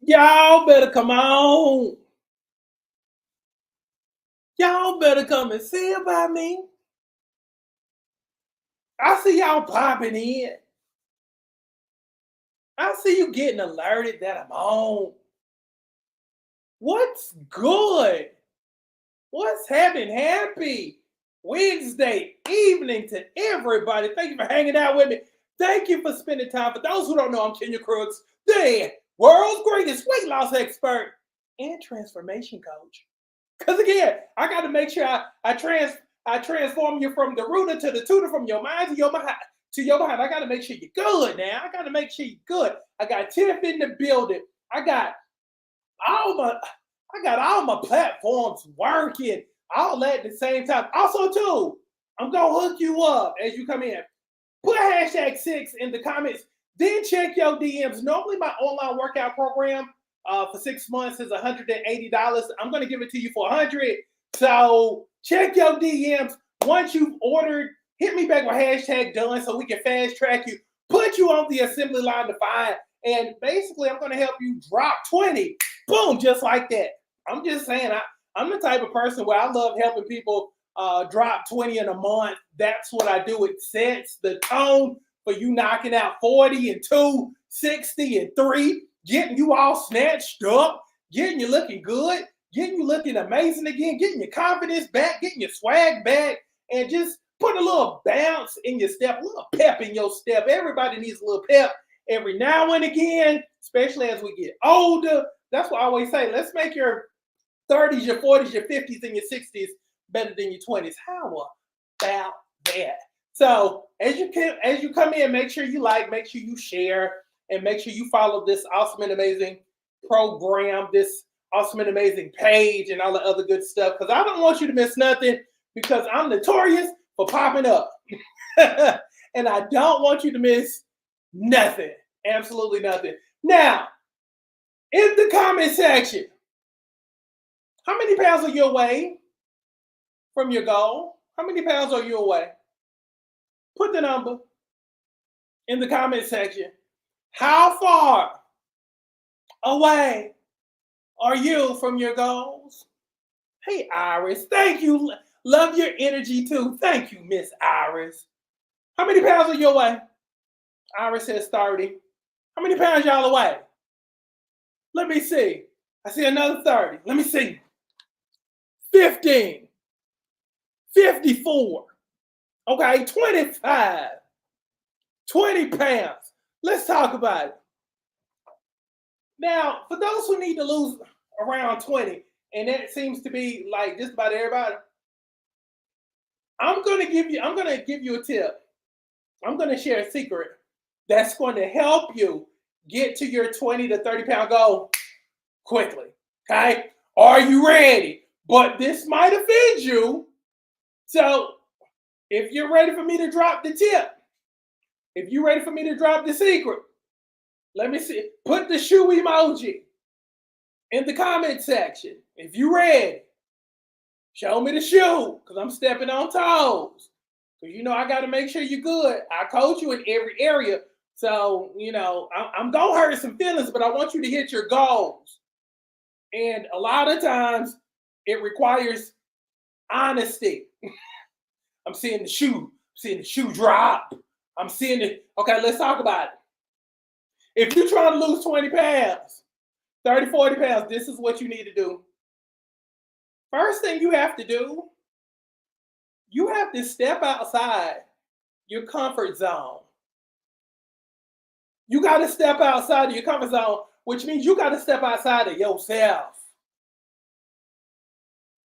Y'all better come on. Y'all better come and see about me. I see y'all popping in. I see you getting alerted that I'm on. What's good? What's happening? Happy Wednesday evening to everybody. Thank you for hanging out with me. Thank you for spending time. For those who don't know, I'm Kenya Crooks, the world's greatest weight loss expert and transformation coach. Because again, I got to make sure I transform you from the rooter to the tutor, from your mind to your mind to your mind. I got to make sure you're good now. I got to make sure you're good. I got Tiff in the building. I got all my platforms working, all that at the same time. Also, too, I'm gonna hook you up as you come in. Put #6 in the comments, then check your DMs. Normally, my online workout program for 6 months is $180. I'm gonna give it to you for $100. So check your DMs. Once you've ordered, hit me back with #done so we can fast track you, put you on the assembly line to find. And basically, I'm gonna help you drop 20. Boom, just like that. I'm just saying, I'm the type of person where I love helping people drop 20 in a month. That's what I do. It sets the tone for you knocking out 40 and 2, 60 and 3, getting you all snatched up, getting you looking good, getting you looking amazing again, getting your confidence back, getting your swag back, and just put a little bounce in your step, a little pep in your step. Everybody needs a little pep every now and again, especially as we get older. That's why I always say, let's make your 30s, your 40s, your 50s, and your 60s better than your 20s. How about that? So as you come in, make sure you like, make sure you share, and make sure you follow this awesome and amazing program, this awesome and amazing page, and all the other good stuff. Because I don't want you to miss nothing, because I'm notorious for popping up. And I don't want you to miss nothing. Absolutely nothing. Now, in the comment section, how many pounds are you away from your goal? How many pounds are you away? Put the number in the comment section. How far away are you from your goals? Hey, Iris, thank you. Love your energy too. Thank you, Miss Iris. How many pounds are you away? Iris says 30. How many pounds y'all away? Let me see. I see another 30. Let me see. 15. 54. Okay, 25. 20 pounds. Let's talk about it. Now, for those who need to lose around 20, and that seems to be like just about everybody, I'm gonna give you a tip. I'm gonna share a secret that's going to help you get to your 20 to 30 pound goal quickly. Okay? Are you ready? But this might offend you. So if you're ready for me to drop the tip, if you're ready for me to drop the secret, let me see. Put the shoe emoji in the comment section. If you're ready, show me the shoe, because I'm stepping on toes. Because you know I got to make sure you're good. I coach you in every area. So, I'm going to hurt some feelings, but I want you to hit your goals. And a lot of times it requires honesty. I'm seeing the shoe drop. I'm seeing it. Okay, let's talk about it. If you're trying to lose 20 pounds, 30, 40 pounds, this is what you need to do. First thing you have to do, you have to step outside your comfort zone. You got to step outside of your comfort zone, which means you got to step outside of yourself.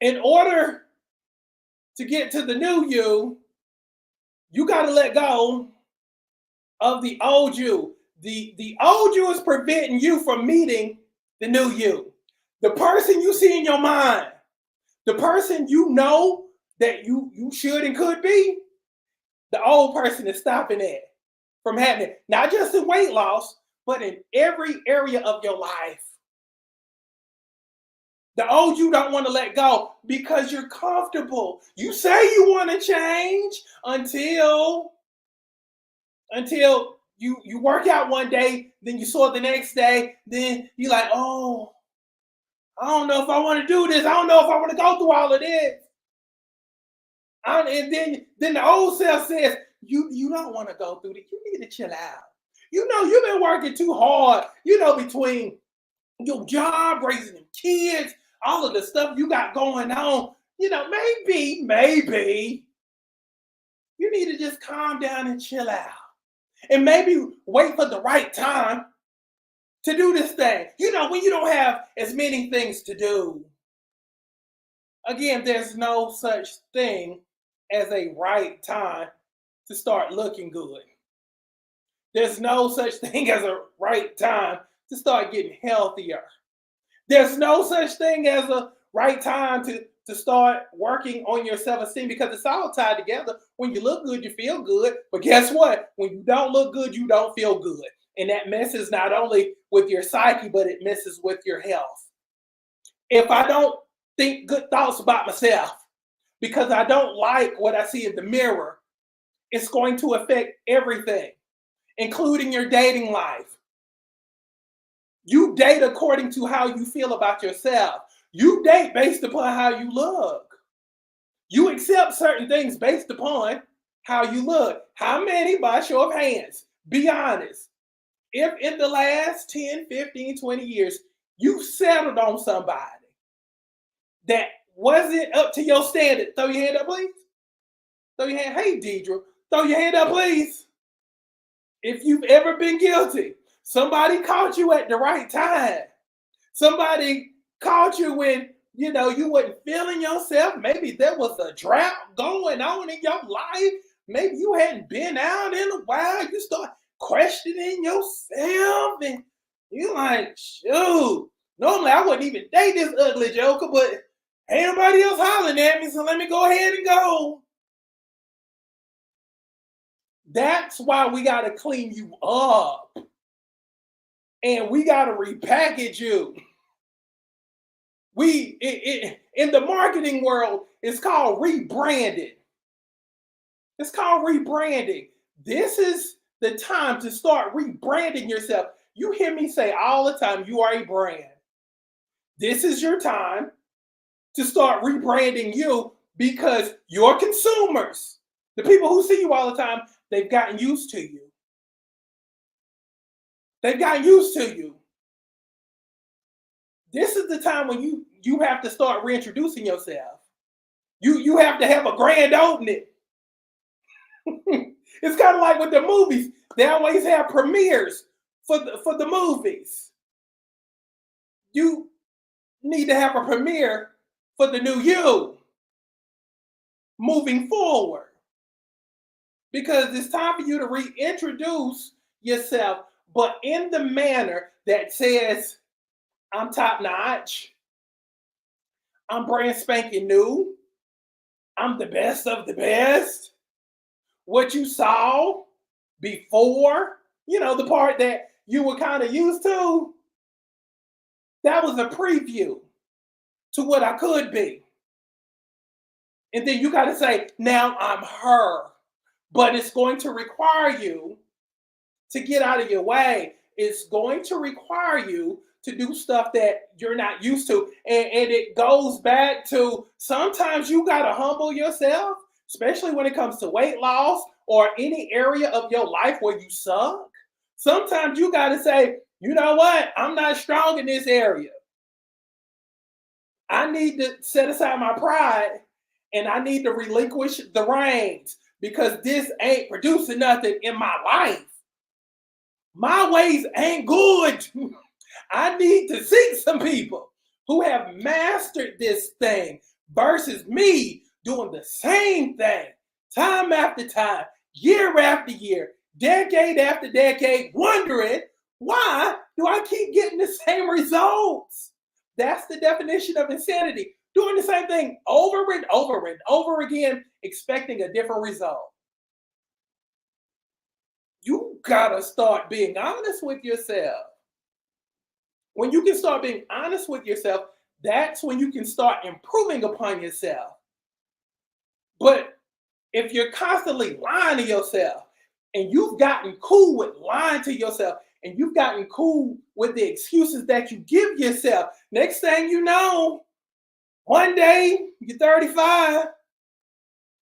In order to get to the new you, you got to let go of the old you. The old you is preventing you from meeting the new you. The person you see in your mind, the person you know that you should and could be, the old person is stopping that from happening. Not just in weight loss, but in every area of your life. The old you don't want to let go because you're comfortable. You say you want to change until you work out one day, then you saw it the next day, then you're like, oh, I don't know if I want to do this. I don't know if I want to go through all of this. And then the old self says, you don't want to go through this. You need to chill out. You know, you've been working too hard, between your job, raising them kids, all of the stuff you got going on. Maybe you need to just calm down and chill out. And maybe wait for the right time to do this thing. When you don't have as many things to do. Again, there's no such thing as a right time to start looking good. There's no such thing as a right time to start getting healthier. There's no such thing as a right time to start working on your self-esteem, because it's all tied together. When you look good, you feel good. But guess what? When you don't look good, you don't feel good. And that messes not only with your psyche, but it messes with your health. If I don't think good thoughts about myself because I don't like what I see in the mirror, it's going to affect everything, including your dating life. You date according to how you feel about yourself. You date based upon how you look. You accept certain things based upon how you look. How many, by show of hands, be honest, if in the last 10, 15, 20 years, you settled on somebody that wasn't up to your standard? Throw your hand up, please. Throw your hand. Hey, Deidre, throw your hand up, please. If you've ever been guilty, somebody caught you at the right time. Somebody caught you when, you wasn't feeling yourself. Maybe there was a drought going on in your life. Maybe you hadn't been out in a while. You start questioning yourself and you're like, shoot, normally I wouldn't even date this ugly joker, but ain't nobody else hollering at me, so let me go ahead and go. That's why we got to clean you up. And we got to repackage you. In the marketing world, it's called rebranding. It's called rebranding. This is the time to start rebranding yourself. You hear me say all the time, you are a brand. This is your time to start rebranding you, because your consumers, the people who see you all the time, they've gotten used to you. They've gotten used to you. This is the time when you have to start reintroducing yourself. You have to have a grand opening. It's kind of like with the movies. They always have premieres for the movies. You need to have a premiere for the new you moving forward, because it's time for you to reintroduce yourself, but in the manner that says, I'm top notch, I'm brand spanking new, I'm the best of the best. What you saw before, the part that you were kind of used to, that was a preview to what I could be. And then you got to say, now I'm her. But it's going to require you to get out of your way. It's going to require you to do stuff that you're not used to. And it goes back to, sometimes you got to humble yourself, especially when it comes to weight loss or any area of your life where you suck. Sometimes you got to say, you know what? I'm not strong in this area. I need to set aside my pride and I need to relinquish the reins, because this ain't producing nothing in my life. My ways ain't good. I need to seek some people who have mastered this thing versus me doing the same thing time after time, year after year, decade after decade, wondering, why do I keep getting the same results? That's the definition of insanity. Doing the same thing over and over and over again, expecting a different result. You gotta start being honest with yourself. When you can start being honest with yourself, that's when you can start improving upon yourself. But if you're constantly lying to yourself and you've gotten cool with lying to yourself, and you've gotten cool with the excuses that you give yourself. Next thing you know, one day you're 35.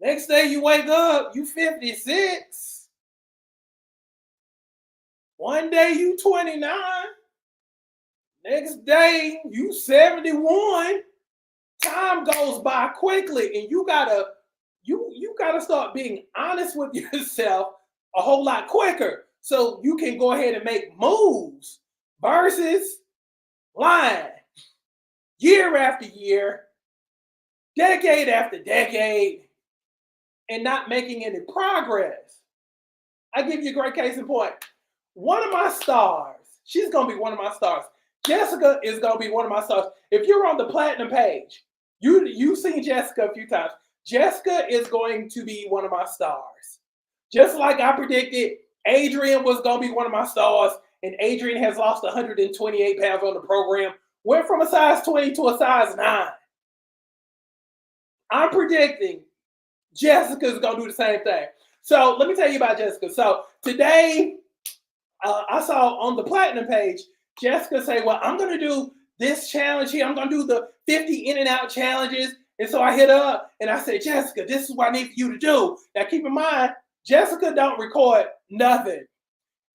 Next day you wake up, you 56. One day you 29. Next day you 71. Time goes by quickly, and you gotta start being honest with yourself a whole lot quicker, so you can go ahead and make moves versus lying year after year, decade after decade, and not making any progress. I give you a great case in point. One of my stars, she's gonna be one of my stars. Jessica is gonna be one of my stars. If you're on the platinum page, you've seen Jessica a few times. Jessica is going to be one of my stars. Just like I predicted, Adrian was gonna be one of my stars, and Adrian has lost 128 pounds on the program, went from a size 20 to a size 9. I'm predicting Jessica's gonna do the same thing. So let me tell you about Jessica. So today, I saw on the platinum page, Jessica say, well, I'm gonna do this challenge here. I'm gonna do the 50 in and out challenges. And so I hit up and I said, Jessica, this is what I need for you to do. Now keep in mind, Jessica don't record nothing.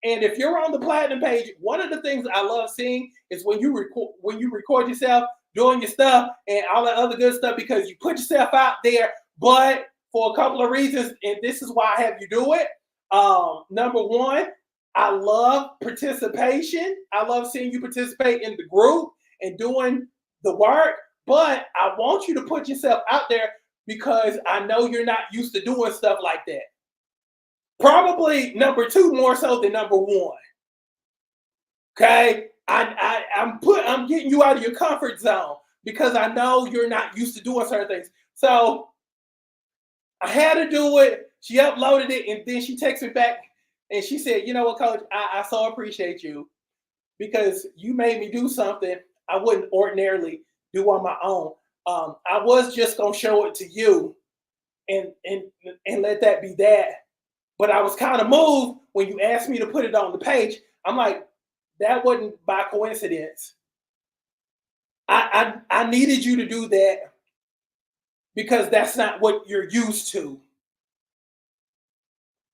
And if you're on the platinum page, one of the things I love seeing is when you record yourself doing your stuff and all that other good stuff, because you put yourself out there, but for a couple of reasons, and this is why I have you do it. Number one, I love participation. I love seeing you participate in the group and doing the work, but I want you to put yourself out there because I know you're not used to doing stuff like that. Probably number two more so than number one. Okay, I'm getting you out of your comfort zone because I know you're not used to doing certain things. So I had to do it. She uploaded it, and then she texted me back and she said, you know what, Coach, I so appreciate you because you made me do something I wouldn't ordinarily do on my own. I was just gonna show it to you and let that be that. But I was kind of moved when you asked me to put it on the page. I'm like, that wasn't by coincidence. I needed you to do that because that's not what you're used to.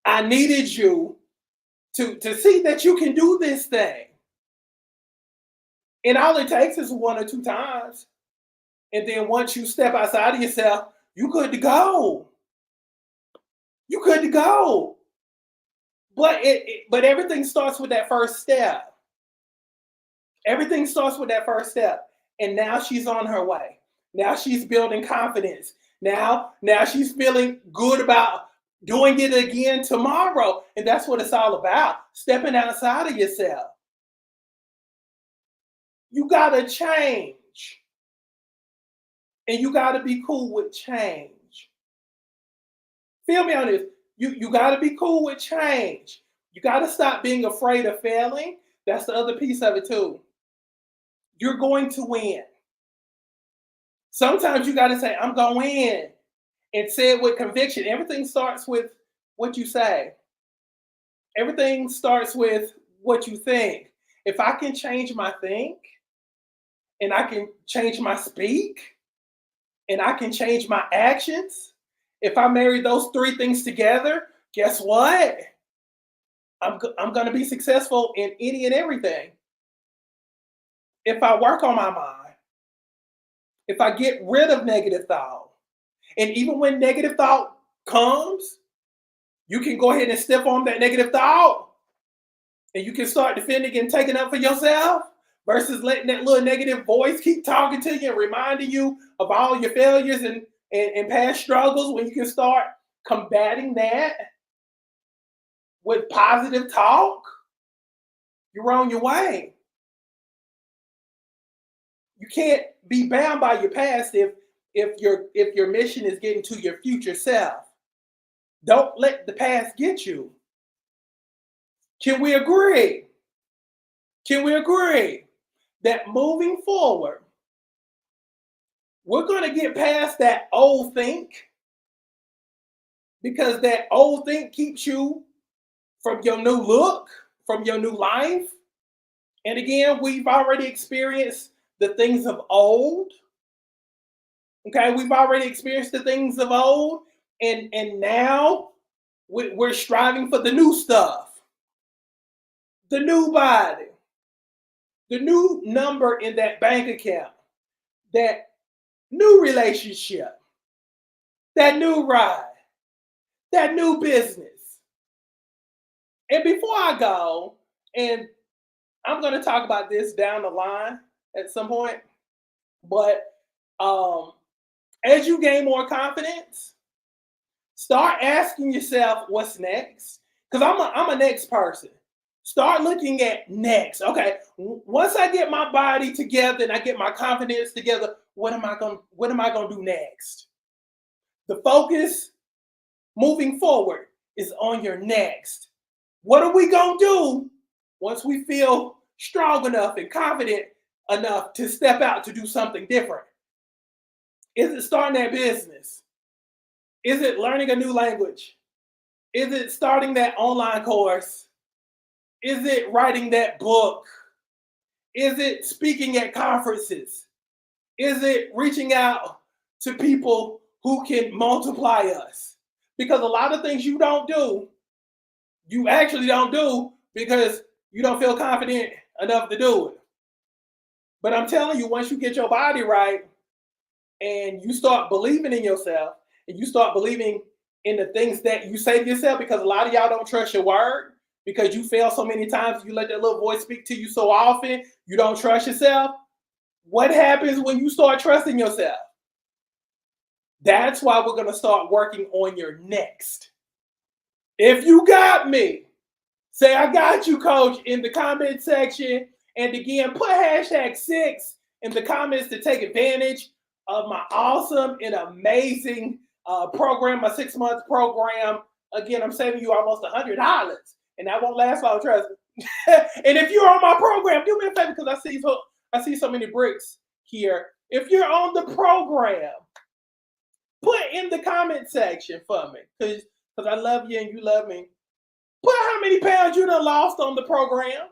I needed you to see that you can do this thing. And all it takes is one or two times. And then once you step outside of yourself, you good to go. You good to go. But but everything starts with that first step. Everything starts with that first step. And now she's on her way. Now she's building confidence. Now she's feeling good about doing it again tomorrow. And that's what it's all about. Stepping outside of yourself. You gotta change. And you gotta be cool with change. Feel me on this. You got to be cool with change. You got to stop being afraid of failing. That's the other piece of it too. You're going to win. Sometimes you got to say, I'm going to win, and say it with conviction. Everything starts with what you say. Everything starts with what you think. If I can change my think, and I can change my speak, and I can change my actions, if I marry those three things together, guess what? I'm going to be successful in any and everything. If I work on my mind, if I get rid of negative thought, and even when negative thought comes, you can go ahead and step on that negative thought, and you can start defending and taking up for yourself versus letting that little negative voice keep talking to you and reminding you of all your failures and past struggles. When you can start combating that with positive talk, you're on your way. You can't be bound by your past if your mission is getting to your future self. Don't let the past get you. Can we agree? Can we agree that moving forward, we're going to get past that old think, because that old think keeps you from your new look. from your new life. And again, we've already experienced the things of old. Okay, we've already experienced the things of old, and now we're striving for the new stuff, the new body, the new number in that bank account, that new relationship, that new ride, that new business. And before I go, and I'm going to talk about this down the line at some point, but as you gain more confidence, start asking yourself what's next. Because I'm a next person. Start looking at next. Okay, once I get my body together and I get my confidence together, what am I gonna do next? The focus moving forward is on your next. What are we gonna do once we feel strong enough and confident enough to step out to do something different? Is it starting that business? Is it learning a new language? Is it starting that online course? Is it writing that book? Is it speaking at conferences? Is it reaching out to people who can multiply us? Because a lot of things you don't do, you actually don't do because you don't feel confident enough to do it. But I'm telling you, once you get your body right and you start believing in yourself and you start believing in the things that you say to yourself, because a lot of y'all don't trust your word because you fail so many times, you let that little voice speak to you so often, you don't trust yourself. What happens when you start trusting yourself? That's why we're going to start working on your next. If you got me, say I got you, coach, in the comment section. And again, put #6 in the comments to take advantage of my awesome and amazing program, my 6-month program. Again, I'm saving you almost $100, and that won't last long, trust me. And if you're on my program, do me a favor, because I see so many bricks here. If you're on the program, put in the comment section for me, because I love you and you love me. Put how many pounds you done lost on the program.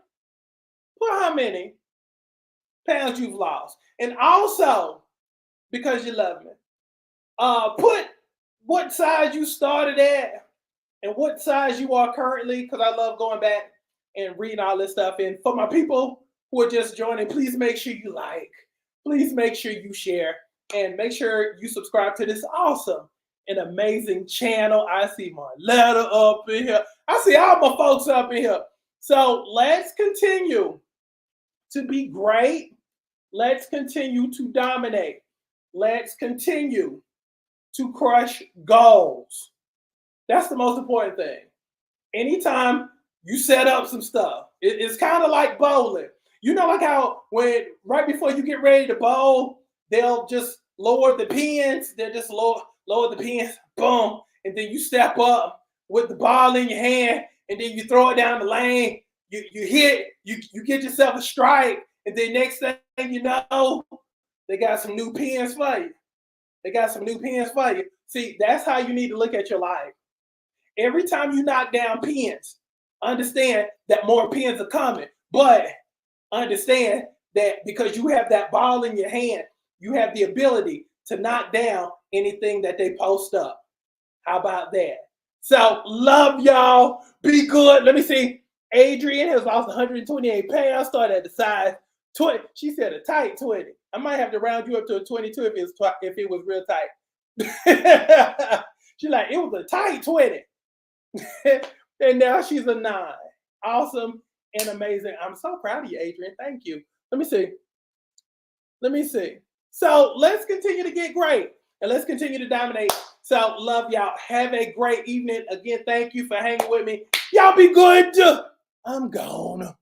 Put how many pounds you've lost. And also, because you love me, put what size you started at and what size you are currently, because I love going back and reading all this stuff. And for my people who are just joining, please make sure you like, please make sure you share, and make sure you subscribe to this awesome and amazing channel. I see Marletta up in here. I see all my folks up in here. So let's continue to be great. Let's continue to dominate. Let's continue to crush goals. That's the most important thing. Anytime you set up some stuff, it's kind of like bowling. You know, like how when right before you get ready to bowl, they'll just lower the pins. They'll just lower the pins, boom, and then you step up with the ball in your hand, and then you throw it down the lane. You hit, you get yourself a strike, and then next thing you know, they got some new pins for you. They got some new pins for you. See, that's how you need to look at your life. Every time you knock down pins, understand that more pins are coming. But understand that because you have that ball in your hand, you have the ability to knock down anything that they post up. How about that? So, love y'all. Be good. Let me see. Adrian has lost 128 pounds, started at the size 20. She said a tight 20. I might have to round you up to a 22 if it was real tight. She's like, it was a tight 20. And now she's a 9. Awesome and amazing. I'm so proud of you, Adrian. Thank you. Let me see. So let's continue to get great and let's continue to dominate. So love y'all. Have a great evening. Again, thank you for hanging with me. Y'all be good. I'm gone.